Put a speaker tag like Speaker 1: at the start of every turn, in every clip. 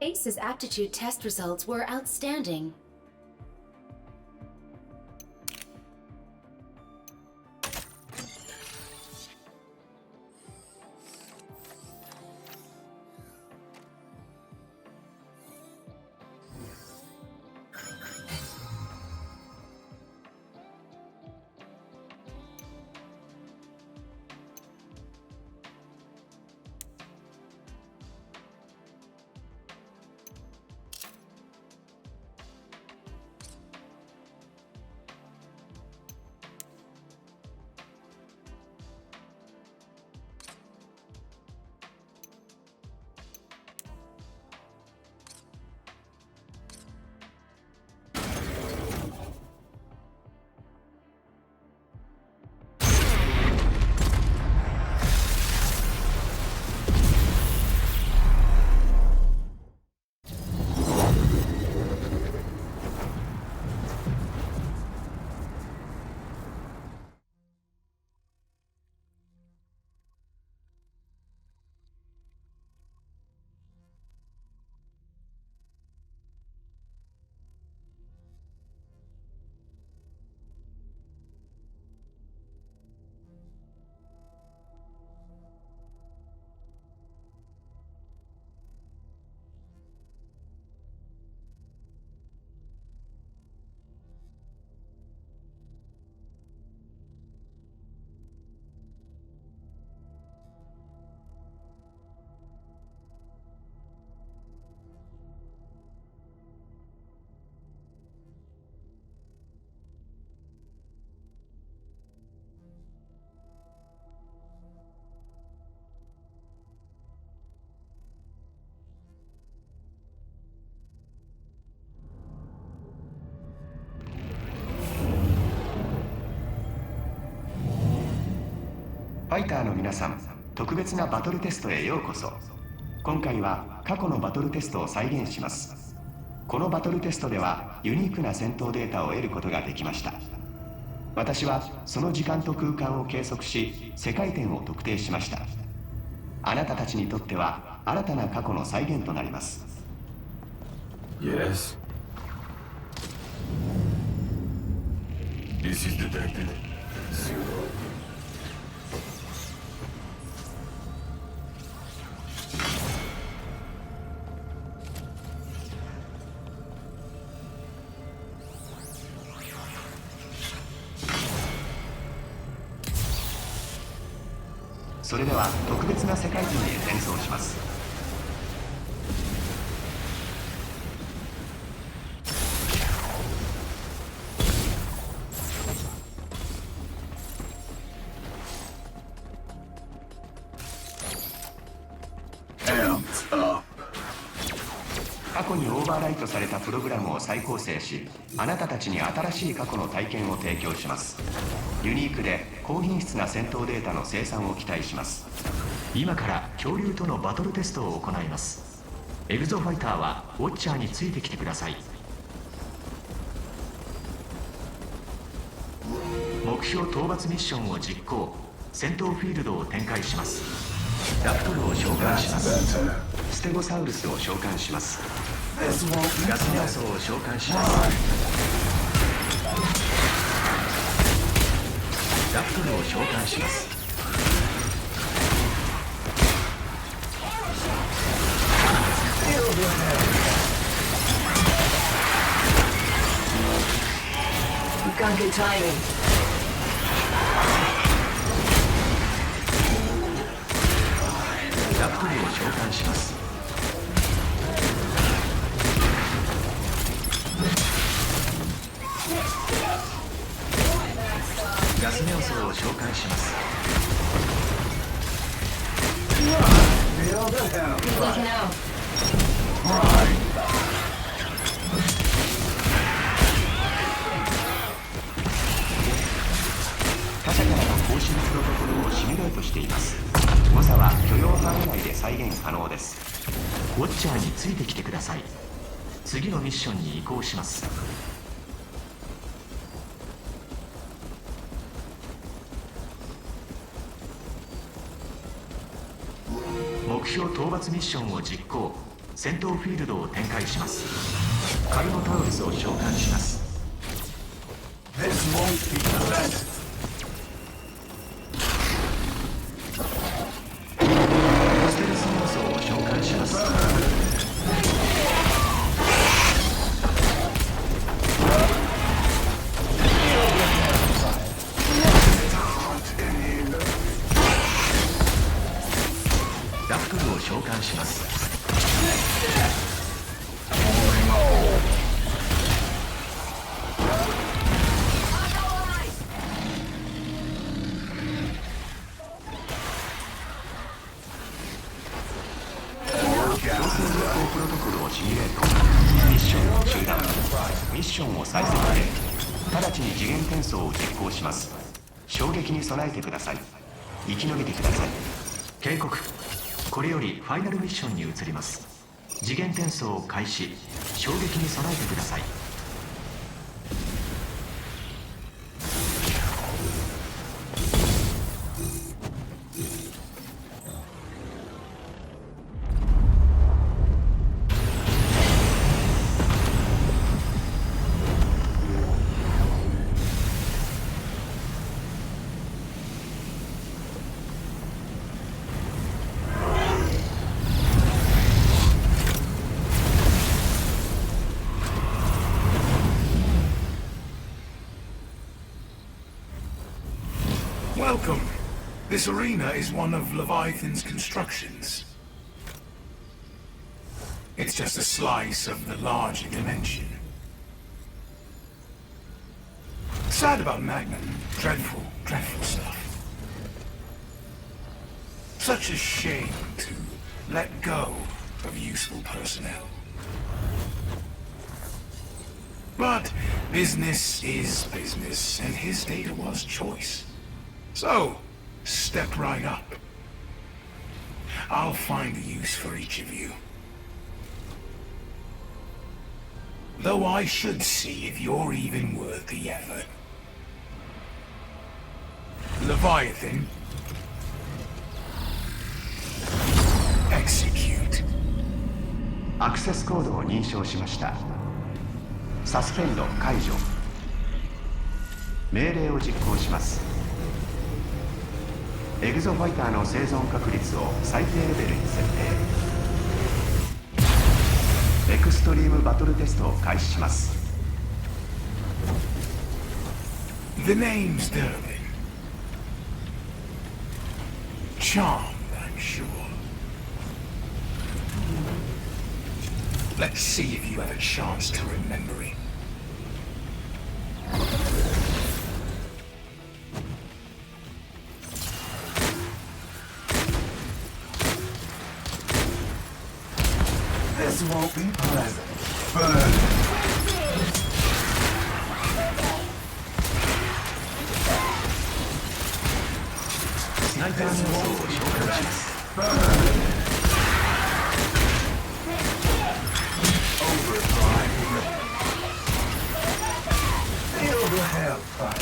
Speaker 1: Ace's aptitude test results were outstanding.
Speaker 2: ファイターの皆さん、特別なバトルテストへようこそ。今回は過去のバトルテストを再現します。このバトルテストではユニークな戦闘データを得ることができました。私はその時間と空間を計測し、世界点を特定しました。あなたたちにとっては新たな過去の再現となります。
Speaker 3: Yes. This is detected. Zero.
Speaker 2: それでは特別な世界点へ転送します。過去にオーバーライトされたプログラムを再構成し、あなたたちに新しい過去の体験を提供します。ユニークで高品質な戦闘データの生産を期待します。
Speaker 4: 今から恐竜とのバトルテストを行います。エグゾファイターはウォッチャーについてきてください。目標討伐ミッションを実行。戦闘フィールドを展開します。ラプトルを召喚します。
Speaker 2: ステゴサウルスを召喚します。
Speaker 4: ガスネオソを召喚します。ラプトルを召喚します。ラプトルを召喚します。ガスネオソを召喚します。
Speaker 2: 他社からの更新プロトコルをシミュレートしています。誤差は許容範囲内で再現可能です。
Speaker 4: ウォッチャーについてきてください。次のミッションに移行します。目標討伐ミッションを実行。戦闘フィールドを展開します。カルノタウルスを召喚します。
Speaker 3: This won't be pleasant.
Speaker 4: ステルス要素を召喚します。ラプトルを召喚します。プロトコルをシミュレート。ミッションを中断。ミッションを再設定。直ちに次元転送を実行します。衝撃に備えてください。生き延びてください。警告。これよりファイナルミッションに移ります。次元転送を開始。衝撃に備えてください。
Speaker 3: Welcome. This arena is one of Leviathan's constructions. It's just a slice of the larger dimension. Sad about Magnum. Dreadful, dreadful stuff. Such a shame to let go of useful personnel. But business is business, and his data was choice. So, step right up. I'll find a use for each of you. Though I should see if you're even worth the effort. Leviathan. Execute.
Speaker 2: アクセスコードを認証しました。サスペンド解除。命令を実行します。エグゾファイターの生存確率を最低レベルに設定。エクストリームバトルテストを開始します。
Speaker 3: The name's Durbin. Charmed, I'm sure. Let's see if you have a chance to remember it. This won't be pleasant. Burn.
Speaker 4: スナイパーの要素を召喚します。
Speaker 3: Feel the hellfire.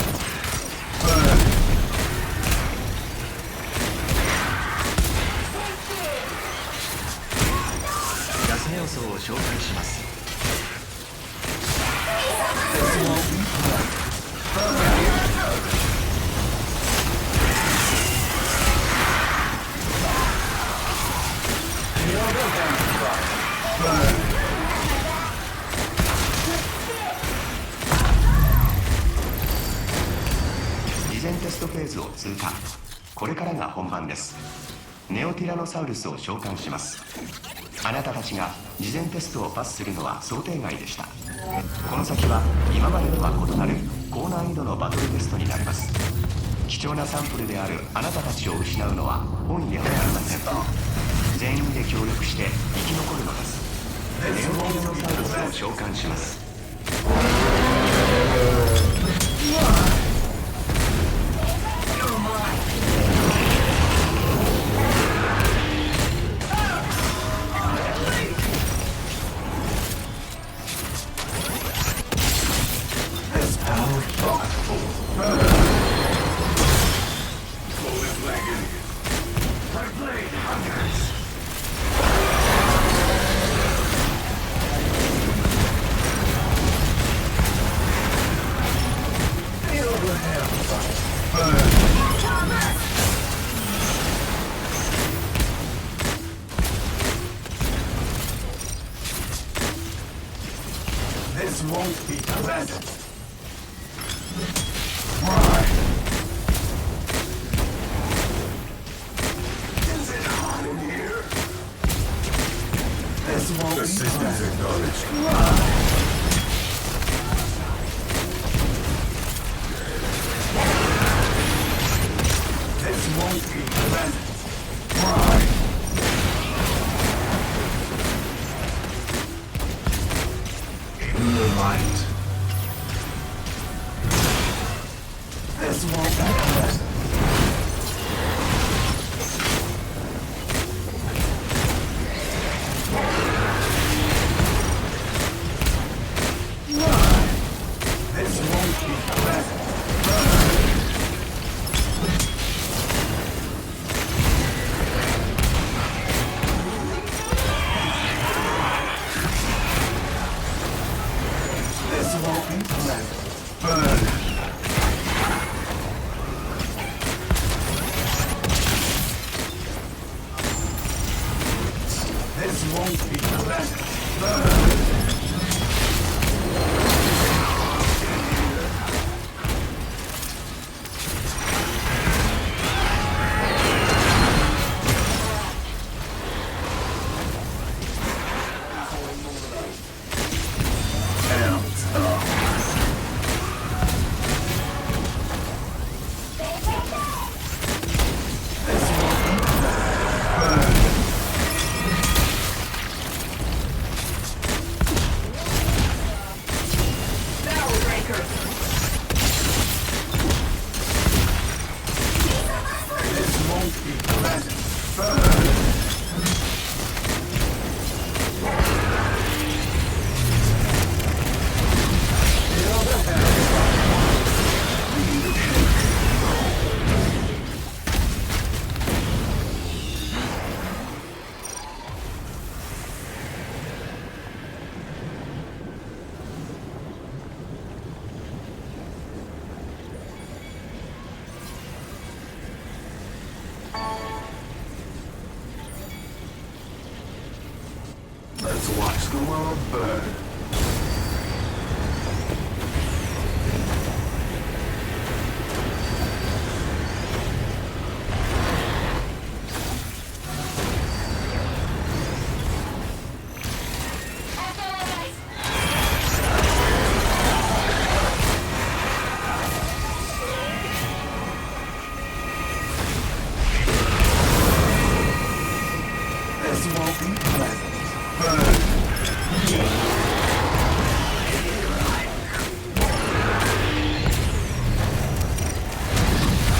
Speaker 4: ガス要素を召喚します。
Speaker 2: 事前テストフェーズを通過。これからが本番です。ネオティラノサウルスを召喚します。あなたたちが事前テストをパスするのは想定外でした。この先は今までとは異なる高難易度のバトルテストになります。貴重なサンプルであるあなたたちを失うのは本意ではありません。全員で協力して生き残るのです。ネオティラノサウルスを召喚します。
Speaker 3: This won't be pleasant. Why? Is it hot in here? This won't be pleasant. Acknowledged. Why? This won't be pleasant. Why? In the light. This won't be pleasant. This won't be pleasant. This won't be pleasant. Burn. This won't be pleasant. Burn. Let's watch the world burn. This won't be pleasant. Burn.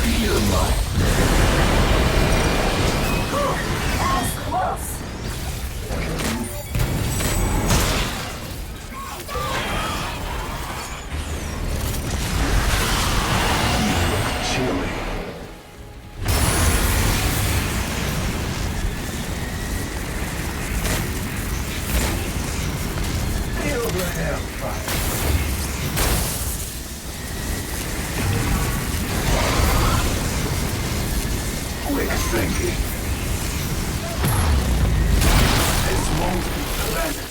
Speaker 3: Feel my
Speaker 1: As close.
Speaker 3: chilly. Feel the hellfire. Quick thinking. This won't be pleasant.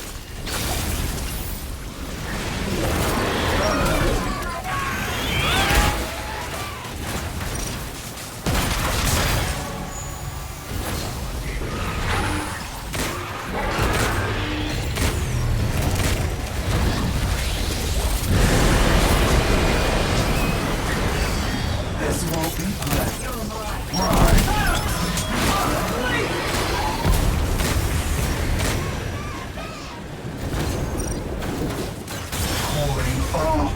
Speaker 3: This won't be pleasant. Right. Cooling off.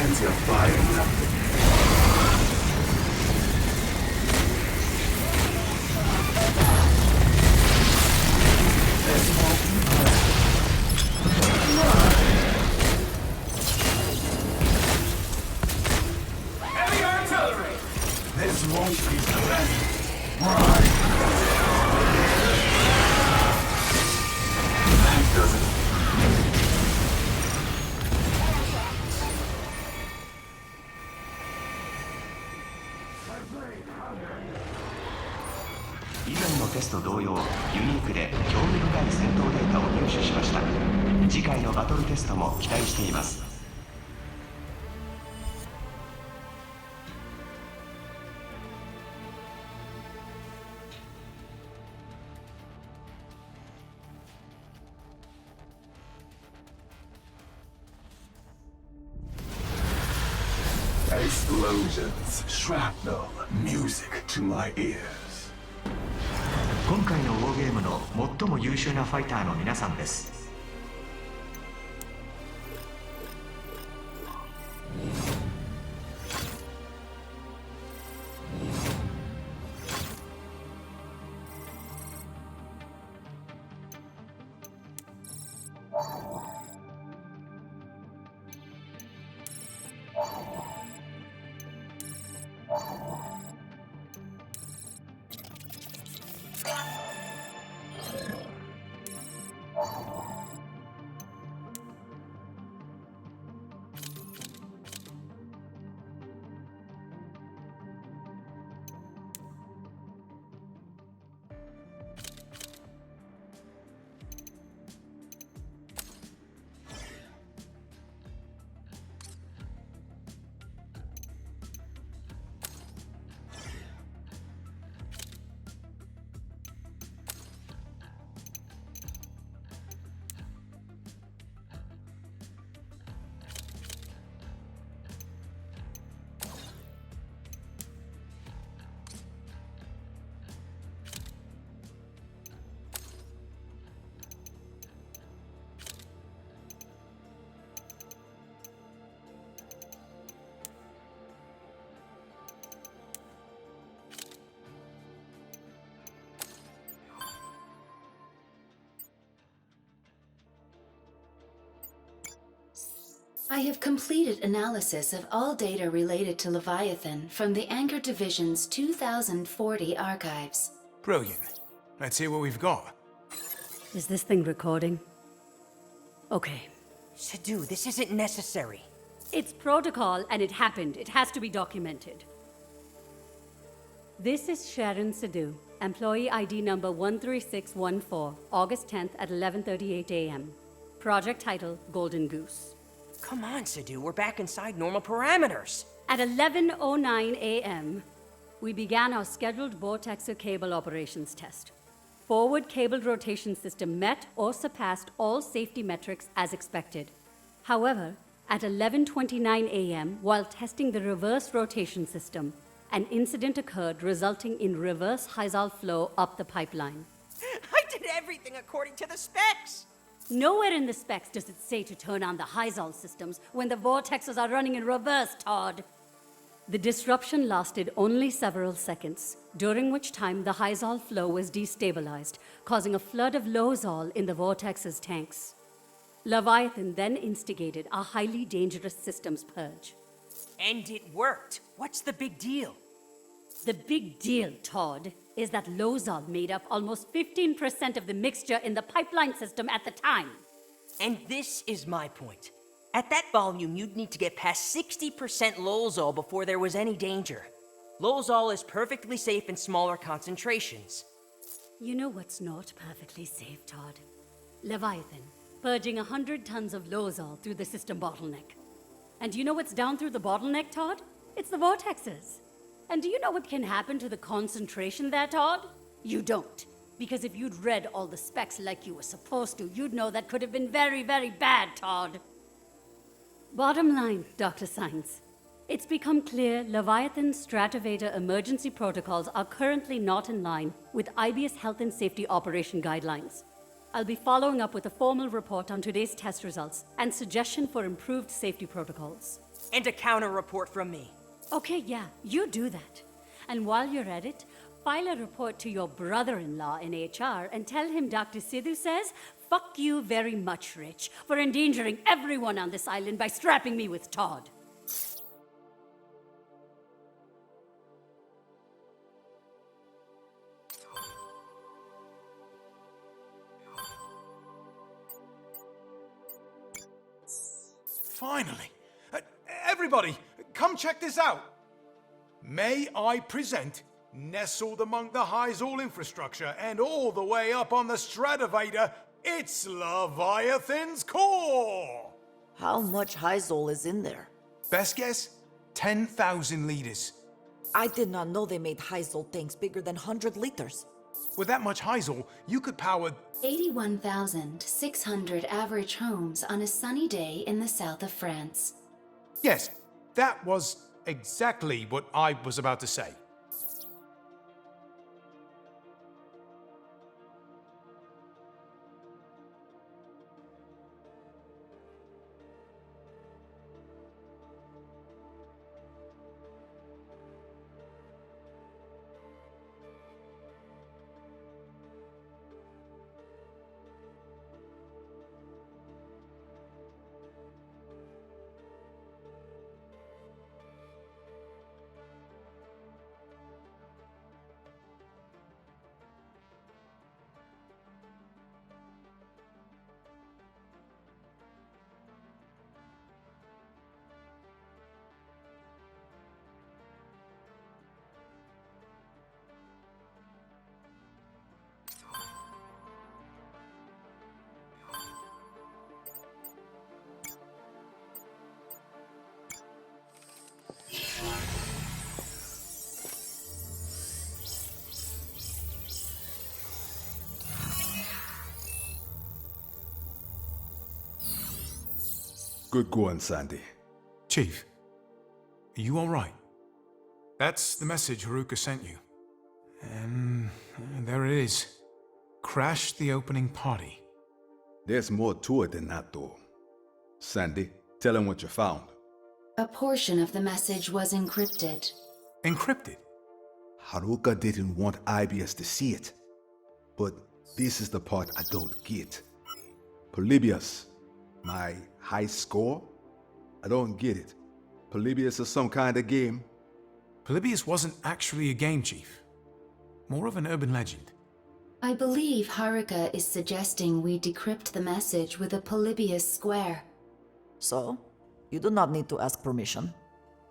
Speaker 3: plenty of fire left.
Speaker 1: Heavy artillery!
Speaker 3: This won't be plenty. Right. That doesn't.
Speaker 2: 以前のテスト同様、ユニークで興味深い戦闘データを入手しました。次回のバトルテストも期待しています。
Speaker 3: Explosions, shrapnel, music to my ears.
Speaker 4: 今回のウォーゲームの最も優秀なファイターの皆さんです。
Speaker 5: I have completed analysis of all data related to Leviathan from the Anchor Division's 2040 archives.
Speaker 3: Brilliant. Let's hear what we've got.
Speaker 6: Is this thing recording? Okay.
Speaker 7: Sadu, this isn't necessary.
Speaker 6: It's protocol and it happened. It has to be documented. This is Sharon Sadu, employee ID number 13614, August 10th at 11:38 a.m. Project title, Golden Goose.
Speaker 7: Come on, Sadu, we're back inside normal parameters.
Speaker 6: At 11:09 a.m., we began our scheduled Vortexer cable operations test. Forward cable rotation system met or surpassed all safety metrics as expected. However, at 11:29 a.m., while testing the reverse rotation system, an incident occurred resulting in reverse Hyzal flow up the pipeline.
Speaker 7: I did everything according to the specs.
Speaker 6: Nowhere in the specs does it say to turn on the Hyzal systems when the vortexes are running in reverse, Todd. The disruption lasted only several seconds, during which time the Hyzal flow was destabilized, causing a flood of Lozol in the vortex's tanks. Leviathan then instigated a highly dangerous systems purge.
Speaker 7: And it worked. What's the big deal?
Speaker 6: The big deal, Todd, is that Lozol made up almost 15% of the mixture in the pipeline system at the time.
Speaker 7: And this is my point. At that volume, you'd need to get past 60% Lozol before there was any danger. Lozol is perfectly safe in smaller concentrations.
Speaker 6: You know what's not perfectly safe, Todd? Leviathan, purging 100 tons of Lozol through the system bottleneck. And do you know what's down through the bottleneck, Todd? It's the vortexes. And do you know what can happen to the concentration there, Todd? You don't. Because if you'd read all the specs like you were supposed to, you'd know that could have been very, very bad, Todd. Bottom line, Dr. Science. It's become clear Leviathan's Stratovator emergency protocols are currently not in line with IBS Health and Safety Operation Guidelines. I'll be following up with a formal report on today's test results and suggestion for improved safety protocols.
Speaker 7: And a counter report from me.
Speaker 6: Okay, yeah, you do that. And while you're at it, file a report to your brother-in-law in HR and tell him Dr. Sidhu says, fuck you very much, Rich, for endangering everyone on this island by strapping me with Todd.
Speaker 3: Finally! Everybody, come check this out! May I present, nestled among the Hyzal infrastructure and all the way up on the stratovator, it's Leviathan's core!
Speaker 8: How much Hyzal is in there?
Speaker 3: Best guess? 10,000 liters.
Speaker 8: I did not know they made Hyzal tanks bigger than 100 liters.
Speaker 3: With that much Hyzal, you could power
Speaker 5: 81,600 average homes on a sunny day in the south of France.
Speaker 3: Yes, that was exactly what I was about to say.
Speaker 9: Good going, Sandy.
Speaker 3: Chief, are you alright? That's the message Haruka sent you. And there it is. Crash the opening party.
Speaker 9: There's more to it than that, though. Sandy, tell him what you found.
Speaker 5: A portion of the message was encrypted.
Speaker 3: Encrypted?
Speaker 9: Haruka didn't want IBS to see it. But this is the part I don't get. Polybius, my high score? I don't get it. Polybius is some kind of game?
Speaker 3: Polybius wasn't actually a game, Chief. More of an urban legend.
Speaker 5: I believe Haruka is suggesting we decrypt the message with a Polybius square.
Speaker 8: So, you do not need to ask permission.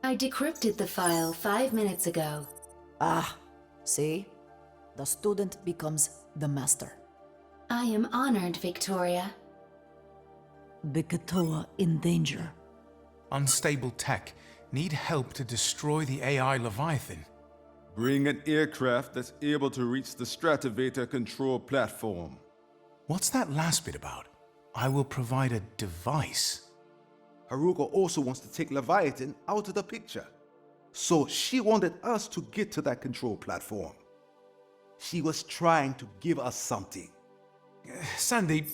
Speaker 5: I decrypted the file 5 minutes ago.
Speaker 8: Ah, see? The student becomes the master.
Speaker 5: I am honored, Victoria.
Speaker 8: Bikatoa in danger.
Speaker 3: Unstable tech. Need help to destroy the AI Leviathan.
Speaker 9: Bring an aircraft that's able to reach the Stratovator control platform.
Speaker 3: What's that last bit about? I will provide a device.
Speaker 9: Haruka also wants to take Leviathan out of the picture. So she wanted us to get to that control platform. She was trying to give us something.
Speaker 3: Sandy,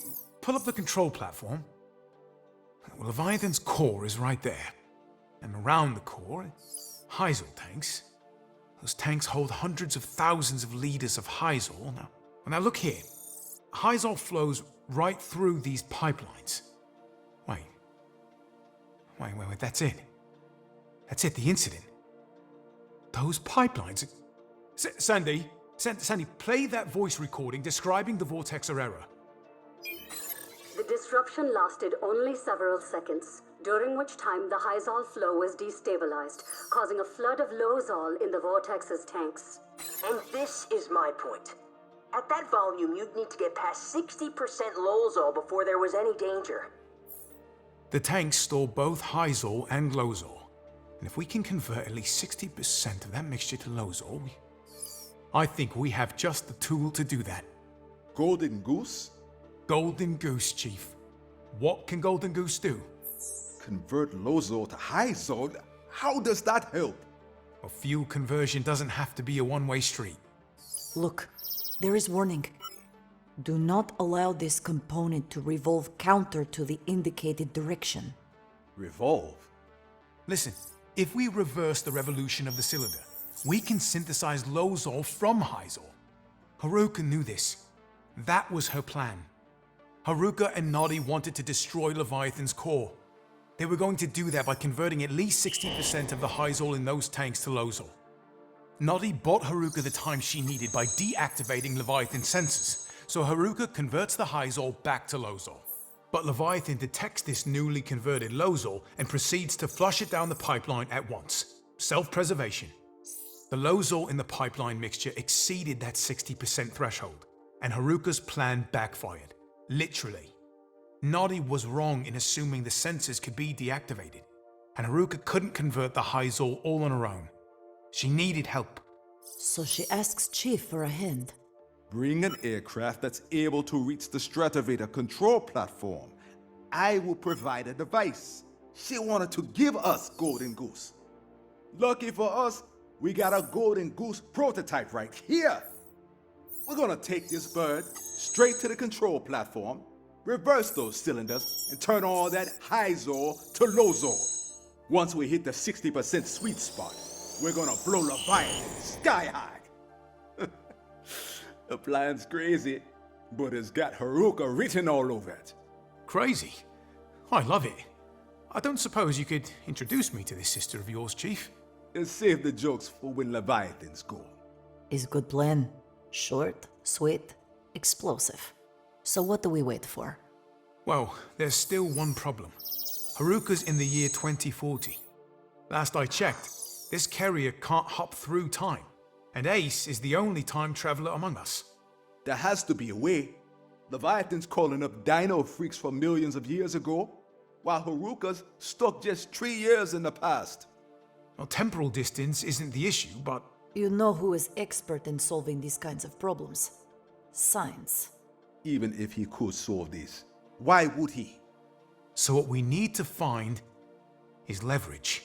Speaker 3: pull up the control platform. Leviathan's core is right there. And around the core, Hyzal tanks. Those tanks hold hundreds of thousands of liters of Hyzal. Now look here. Hyzal flows right through these pipelines. Wait, that's it. That's it, the incident. Those pipelines... Sandy, play that voice recording describing the vortex or error.
Speaker 10: The disruption lasted only several seconds, during which time the Hyzal flow was destabilized, causing a flood of Lozol in the vortex's tanks.
Speaker 7: And this is my point. At that volume, you'd need to get past 60% Lozol before there was any danger.
Speaker 3: The tanks store both Hyzal and Lozol. And if we can convert at least 60% of that mixture to Lozol, I think we have just the tool to do that.
Speaker 9: Golden Goose?
Speaker 3: Golden Goose, Chief. What can Golden Goose do?
Speaker 9: Convert Lozol to Hyzal? How does that help?
Speaker 3: A fuel conversion doesn't have to be a one-way street.
Speaker 8: Look, there is warning. Do not allow this component to revolve counter to the indicated direction.
Speaker 9: Revolve?
Speaker 3: Listen, if we reverse the revolution of the cylinder, we can synthesize Lozol from Hyzol. Haruka knew this. That was her plan. Haruka and Noddy wanted to destroy Leviathan's core. They were going to do that by converting at least 60% of the Hyzol in those tanks to Lozol. Noddy bought Haruka the time she needed by deactivating Leviathan's sensors, so Haruka converts the Hyzol back to Lozol. But Leviathan detects this newly converted Lozol and proceeds to flush it down the pipeline at once. Self-preservation. The Lozol in the pipeline mixture exceeded that 60% threshold, and Haruka's plan backfired. Literally. Noddy was wrong in assuming the sensors could be deactivated, and Haruka couldn't convert the Hyzol all on her own. She needed help.
Speaker 8: So she asks Chief for a hand.
Speaker 9: Bring an aircraft that's able to reach the Stratovator control platform. I will provide a device. She wanted to give us Golden Goose. Lucky for us, we got a Golden Goose prototype right here. We're gonna take this bird straight to the control platform, reverse those cylinders, and turn all that Hyzol to Lozol. Once we hit the 60% sweet spot, we're gonna blow Leviathan sky high. The plan's crazy, but it's got Haruka written all over it.
Speaker 3: Crazy? I love it. I don't suppose you could introduce me to this sister of yours, Chief?
Speaker 9: And save the jokes for when Leviathan's gone.
Speaker 8: Is good plan. Short, sweet, explosive. So what do we wait for?
Speaker 3: Well, there's still one problem. Haruka's in the year 2040. Last I checked, this carrier can't hop through time, and Ace is the only time traveler among us.
Speaker 9: There has to be a way. Leviathan's calling up dino freaks from millions of years ago, while Haruka's stuck just 3 years in the past.
Speaker 3: Well, temporal distance isn't the issue, but...
Speaker 8: You know who is expert in solving these kinds of problems? Science.
Speaker 9: Even if he could solve this, why would he?
Speaker 3: So what we need to find is leverage.